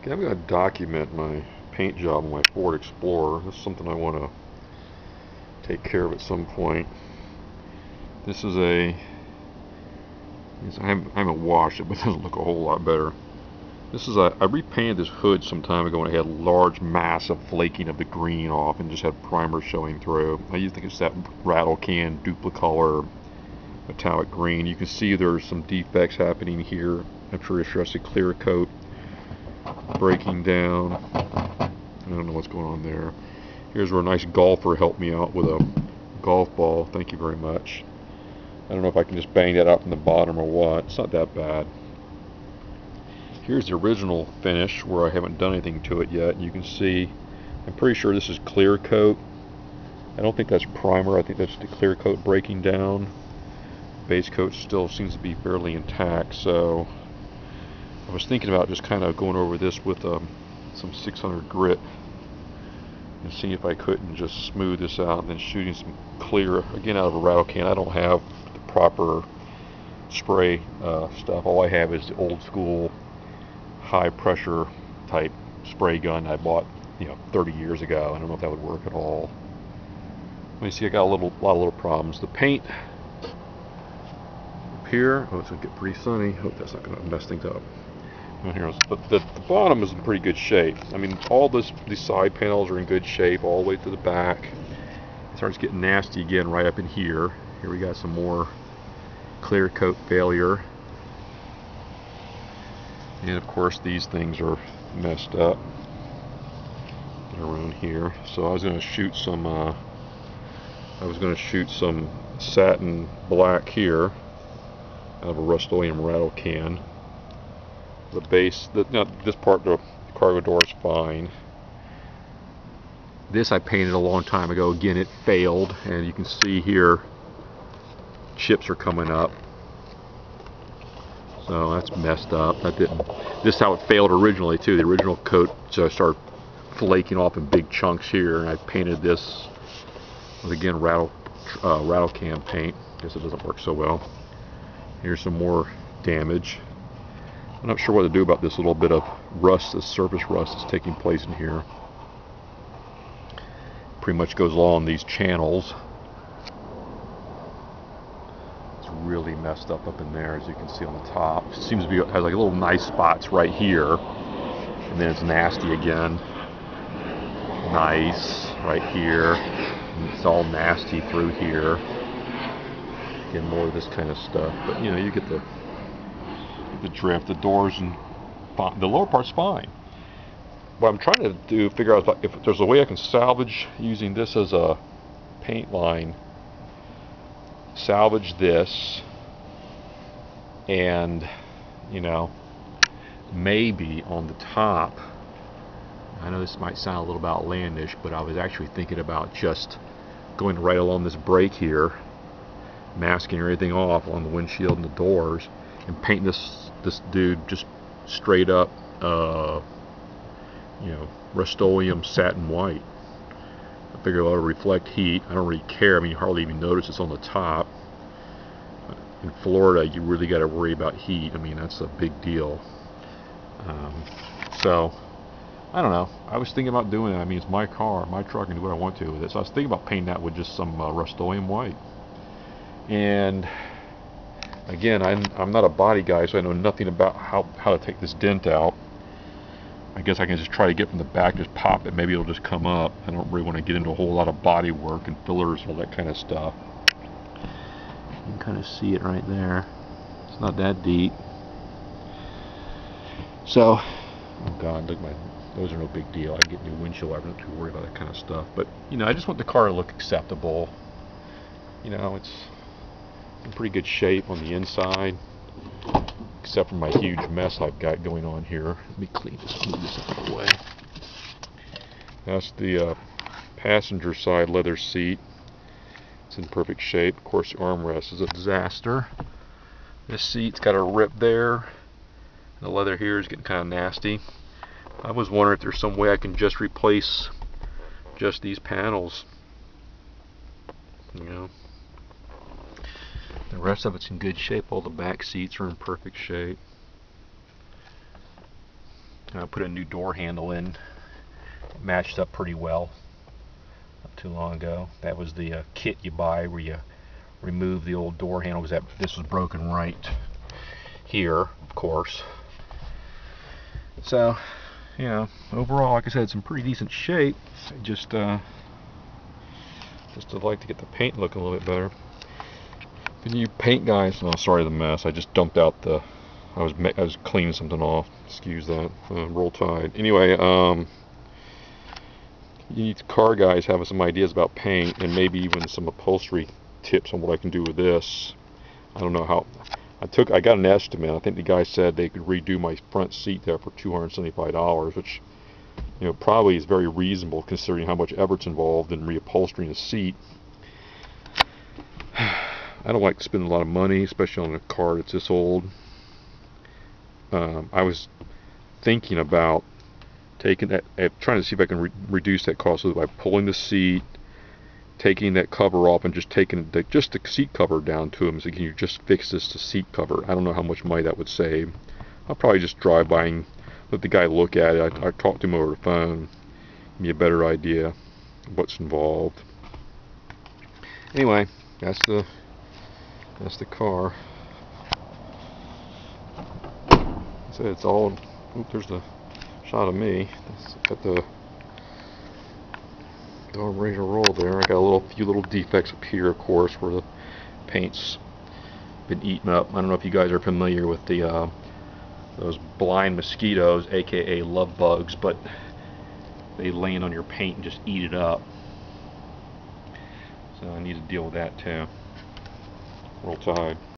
Okay, I'm going to document my paint job on my Ford Explorer. This is something I want to take care of at some point. This is I haven't washed it, but it doesn't look a whole lot better. I repainted this hood some time ago when I had large, massive flaking of the green off and just had primer showing through. I used to think it's that rattle can duplicolor metallic green. You can see there's some defects happening here. I'm sure it's just a clear coat breaking down. I don't know what's going on there. Here's where a nice golfer helped me out with a golf ball. Thank you very much. I don't know if I can just bang that out from the bottom or what. It's not that bad. Here's the original finish where I haven't done anything to it yet. You can see, I'm pretty sure this is clear coat. I don't think that's primer. I think that's the clear coat breaking down. Base coat still seems to be fairly intact, so I was thinking about just kind of going over this with some 600 grit and seeing if I couldn't just smooth this out and then shooting some clear, again out of a rattle can. I don't have the proper spray stuff. All I have is the old school high pressure type spray gun I bought 30 years ago. I don't know if that would work at all. Let me see, I got a lot of little problems. The paint up here, it's gonna get pretty sunny. Hope that's not gonna mess things up. But the bottom is in pretty good shape. I mean, these side panels are in good shape all the way to the back. It starts getting nasty again right up in here. Here we got some more clear coat failure. And of course these things are messed up around here. So I was going to shoot some satin black here out of a Rust-Oleum rattle can. The base, this part of the cargo door is fine. This I painted a long time ago. Again, it failed, and you can see here chips are coming up. So that's messed up. This is how it failed originally too. The original coat just started flaking off in big chunks here, and I painted this with, again, rattle can paint. Guess it doesn't work so well. Here's some more damage. I'm not sure what to do about this little bit of rust, this surface rust that's taking place in here. Pretty much goes along these channels. It's really messed up in there, as you can see on the top. It seems to be, has like little nice spots right here, and then it's nasty again. Nice right here, and it's all nasty through here. Again, more of this kind of stuff, but you get the drift. The doors and the lower part's fine. What I'm trying to do, figure out if there's a way I can salvage using this as a paint line. Salvage this, and maybe on the top. I know this might sound a little bit outlandish, but I was actually thinking about just going right along this break here, masking everything off on the windshield and the doors, and painting this dude just straight up Rust-Oleum satin white. I figure it'll reflect heat. I don't really care. I mean, you hardly even notice it's on the top. In Florida, you really got to worry about heat. I mean, that's a big deal. So I don't know. I was thinking about doing it. I mean, it's my car, my truck, and do what I want to with it. So I was thinking about painting that with just some Rust-Oleum white. And again, I'm not a body guy, so I know nothing about how to take this dent out. I guess I can just try to get from the back, just pop it. Maybe it'll just come up. I don't really want to get into a whole lot of body work and fillers and all that kind of stuff. You can kind of see it right there. It's not that deep. So, oh God, look, those are no big deal. I can get new windshield wipers. I'm not too worried about that kind of stuff. But I just want the car to look acceptable. It's in pretty good shape on the inside, except for my huge mess I've got going on here. Let me move this out of the way. That's the passenger side leather seat. It's in perfect shape. Of course, the armrest is a disaster. This seat's got a rip there. The leather here is getting kind of nasty. I was wondering if there's some way I can just replace just these panels. The rest of it's in good shape. All the back seats are in perfect shape. And I put a new door handle in. It matched up pretty well not too long ago. That was the kit you buy where you remove the old door handle, because this was broken right here, of course. So, you know, overall, like I said, it's in pretty decent shape. Just I'd like to get the paint looking a little bit better. The new paint guys. Oh, sorry the mess. I just dumped out the. I was cleaning something off. Excuse that. Roll Tide. Anyway, you car guys have some ideas about paint, and maybe even some upholstery tips on what I can do with this. I don't know how. I got an estimate. I think the guy said they could redo my front seat there for $275, which, you know, probably is very reasonable considering how much effort's involved in reupholstering a seat. I don't like to spend a lot of money, especially on a car that's this old. I was thinking about taking that, trying to see if I can reduce that cost by pulling the seat, taking that cover off, and just taking just the seat cover down to him. So can you just fix this to seat cover? I don't know how much money that would save. I'll probably just drive by and let the guy look at it. I talked to him over the phone, give me a better idea of what's involved. Anyway, that's the car. So it's all. Oop, there's the shot of me. Got the arm ready to roll there. I got a few little defects up here, of course, where the paint's been eaten up. I don't know if you guys are familiar with the those blind mosquitoes, aka love bugs, but they land on your paint and just eat it up. So I need to deal with that too. Roll Tide.